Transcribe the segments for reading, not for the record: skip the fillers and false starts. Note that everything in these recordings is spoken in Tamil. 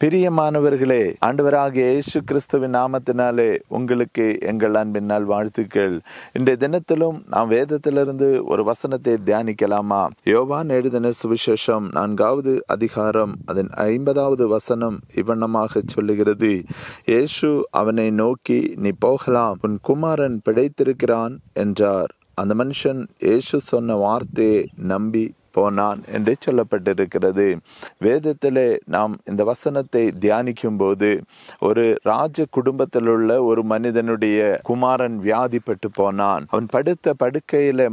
பிரியமானவர்களே, ஆண்டவராகிய இயேசு கிறிஸ்துவின் நாமத்தினாலே உங்களுக்கு எங்கள் அன்பின் நாள் வாழ்த்துக்கள். இன்றைய தினத்திலும் நாம் வேதத்திலிருந்து ஒரு வசனத்தை தியானிக்கலாமா? யோவான் எழுதின சுவிசேஷம் 4வது அதிகாரம் அதன் 50வது வசனம் இவ்வண்ணமாக சொல்லுகிறது. இயேசு அவனை நோக்கி, நீ போகலாம், உன் குமாரன் பிழைத்திருக்கிறான் என்றார். அந்த மனுஷன் இயேசு சொன்ன வார்த்தையை நம்பி போனான் என்று சொல்லப்பட்டிருக்கிறது. வேதத்திலே நாம் இந்த வசனத்தை தியானிக்கும் போது ஒரு ராஜ குடும்பத்தில் உள்ள ஒரு மனிதனுடைய குமாரன் வியாதிப்பட்டு போனான். அவன் படுத்த படுக்கையில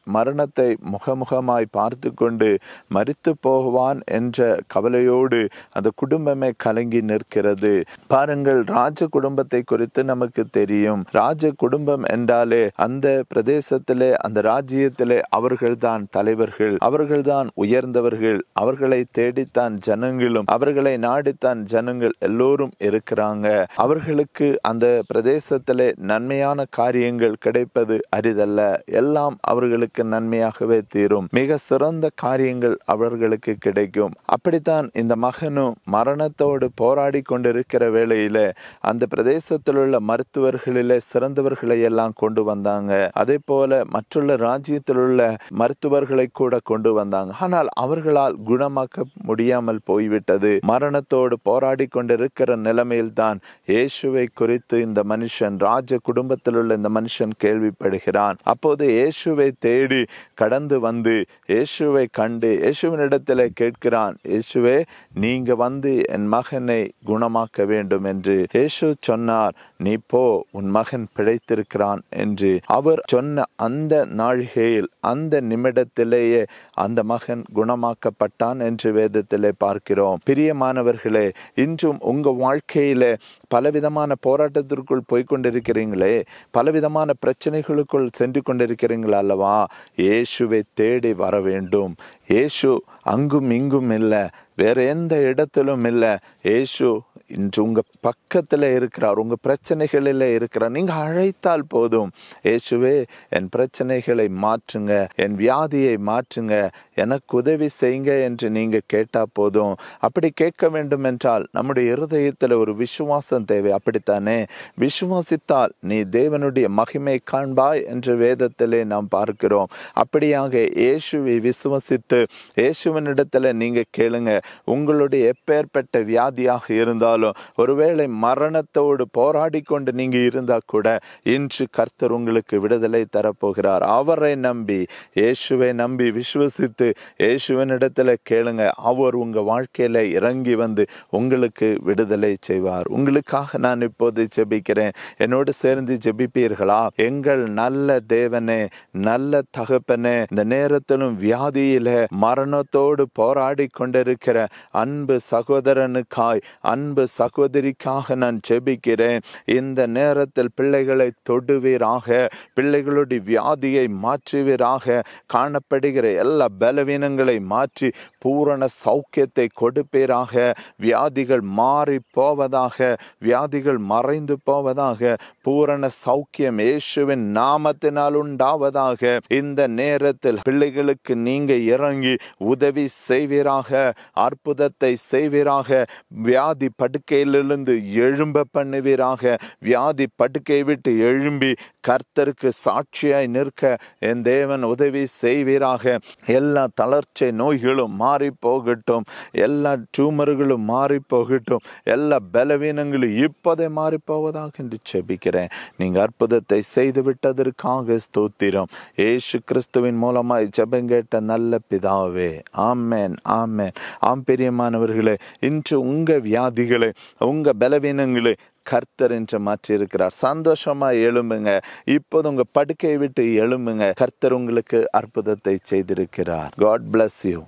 மரணத்தை முகமுகமாய் பார்த்து கொண்டு மரித்து போவான் என்ற கவலையோடு அந்த குடும்பமே கலங்கி நிற்கிறது. பாருங்கள், ராஜ குடும்பத்தை குறித்து நமக்கு தெரியும். ராஜ குடும்பம் என்றாலே அந்த பிரதேசத்திலே, அந்த ராஜ்யத்திலே அவர்கள்தான் தலைவர்கள், அவர்கள்தான் உயர்ந்தவர்கள். அவர்களை தேடித்தான் ஜனங்களும், அவர்களை நாடித்தான் ஜனங்கள் எல்லோரும் இருக்கிறாங்க. அவர்களுக்கு அந்த பிரதேசத்திலே நன்மையான காரியங்கள் கிடைப்பது அரிதல்ல. எல்லாம் அவர்களுக்கு நன்மையாகவே தீரும். மிக சிறந்த காரியங்கள் அவர்களுக்கு கிடைக்கும். அப்படித்தான் இந்த மகனும் மரணத்தோடு போராடி கொண்டிருக்கிற வேளையில அந்த பிரதேசத்தில் உள்ள மருத்துவர்களிலே சிறந்தவர்களை எல்லாம் கொண்டு வந்தாங்க. அதே போல மற்றுள்ள ராஜ்யத்தில் உள்ள மருத்துவர்களை கூட கொண்டு வந்தாங்க. ஆனால் அவர்களால் குணமாக்க முடியாமல் போய்விட்டது. மரணத்தோடு போராடி கொண்டிருக்கிற நிலைமையில் தான் இயேசுவை குறித்து இந்த மனுஷன், ராஜ குடும்பத்தில் உள்ள இந்த மனுஷன் கேள்விப்படுகிறான். அப்போது இயேசுவை தேடி கடந்து வந்து இயேசுவை கண்டு இயேசுவினிடத்தில் கேட்கிறான், இயேசுவே, நீங்க வந்து என் மகனை குணமாக்க வேண்டும் என்று. இயேசு சொன்னார், நீ போ, உன் மகன் பிழைத்திருக்கிறான் என்று. அவர் சொன்ன அந்த நாழிகையில், அந்த நிமிடத்திலேயே அந்த மகன் குணமாக்கப்பட்டான் என்று வேதத்திலே பார்க்கிறோம். பிரியமானவர்களே, இன்றும் உங்க வாழ்க்கையில பலவிதமான போராட்டத்திற்குள் போய்கொண்டிருக்கிறீங்களே, பலவிதமான பிரச்சனைகளுக்குள் சென்று கொண்டிருக்கிறீங்களா அல்லவா? இயேசுவை தேடி வர வேண்டும். இயேசு அங்கும் இங்கும் இல்லை, வேற எந்த இடத்திலும் இல்லை. இயேசு இன்று உங்க பக்கத்துல இருக்கிறார், உங்க பிரச்சனைகளில் இருக்கிறார். நீங்க அழைத்தால் போதும், இயேசுவே, என் பிரச்சனைகளை மாற்றுங்க, என் வியாதியை மாற்றுங்க, எனக்கு உதவி செய்யுங்க என்று நீங்க கேட்டா போதும். அப்படி கேட்க வேண்டும் என்றால் நம்முடைய இருதயத்துல ஒரு விசுவாசம் தேவை. அப்படித்தானே? விசுவாசித்தால் நீ தேவனுடைய மகிமை காண்பாய் என்று வேதத்திலே நாம் பார்க்கிறோம். அப்படியாக இயேசுவை விசுவாசித்து இயேசுவினிடத்துல நீங்க கேளுங்க. உங்களுடைய எப்பேற்பட்ட வியாதியாக இருந்தாலும், ஒருவேளை மரணத்தோடு போராடி கொண்டு நீங்க இருந்தா கூட, இன்று கர்த்தர் உங்களுக்கு விடுதலை தரப்போகிறார். அவரை நம்பி, இயேசுவை நம்பி விசுவசித்து இயேசுவினிடத்துல கேளுங்க. அவர் உங்க வாழ்க்கையில இறங்கி வந்து உங்களுக்கு விடுதலை செய்வார். உங்களுக்காக நான் இப்போது ஜெபிக்கிறேன். என்னோடு சேர்ந்து ஜெபிப்பீர்களா? எங்கள் நல்ல தேவனே, நல்ல தகப்பனே, இந்த நேரத்திலும் வியாதியில மரணத்தோடு போராடி கொண்டிருக்கிற அன்பு சகோதரனுக்காய், அன்பு சகோதரிக்காக நான் ஜெபிக்கிறேன். இந்த நேரத்தில் பிள்ளைகளை தொடுவீராக, பிள்ளைகளுடைய வியாதியை மாற்றுவீராக, காணப்படுகிற எல்லா பலவீனங்களை மாற்றி பூரண சௌக்கியத்தை கொடுப்பீராக. வியாதிகள் மாறி போவதாக, வியாதிகள் மறைந்து போவதாக, பூரண சௌக்கியம் இயேசுவின் நாமத்தினால் உண்டாவதாக. இந்த நேரத்தில் பிள்ளைகளுக்கு நீங்க இறங்கி உதவி செய்வீராக, அற்புதத்தை செய்வீராக. வியாதி படுக்கையிலிருந்து எழும்ப பண்ணுவீராக. வியாதி படுக்கை விட்டு எழும்பி கர்த்தருக்கு சாட்சியாய் நிற்க என் தேவன் உதவி செய்வீராக. எல்லா தளர்ச்சி நோய்களும் மாறி போகட்டும், எல்லா டியூமர்களும் மாறி போகட்டும், எல்லா பலவீனங்களும் இப்போதே மாறி போவதாக என்று ஜெபிக்கிறேன். நீங்க அற்புதத்தை செய்து விட்டதற்காக ஸ்தோத்திரம். இயேசு கிறிஸ்துவின் மூலமாய் ஜெபங்கேட்ட நல்ல பிதாவே, ஆமென், ஆமென். ஆம் பிரியமானவர்களே, இன்று உங்க வியாதிகளை, உங்க பலவீனங்களை கர்த்தர் என்று மாற்றி இருக்கிறார். சந்தோஷமா எழும்புங்க. இப்போது உங்க படுக்கையை விட்டு எழும்புங்க. கர்த்தர் உங்களுக்கு அற்புதத்தை செய்திருக்கிறார். God bless you.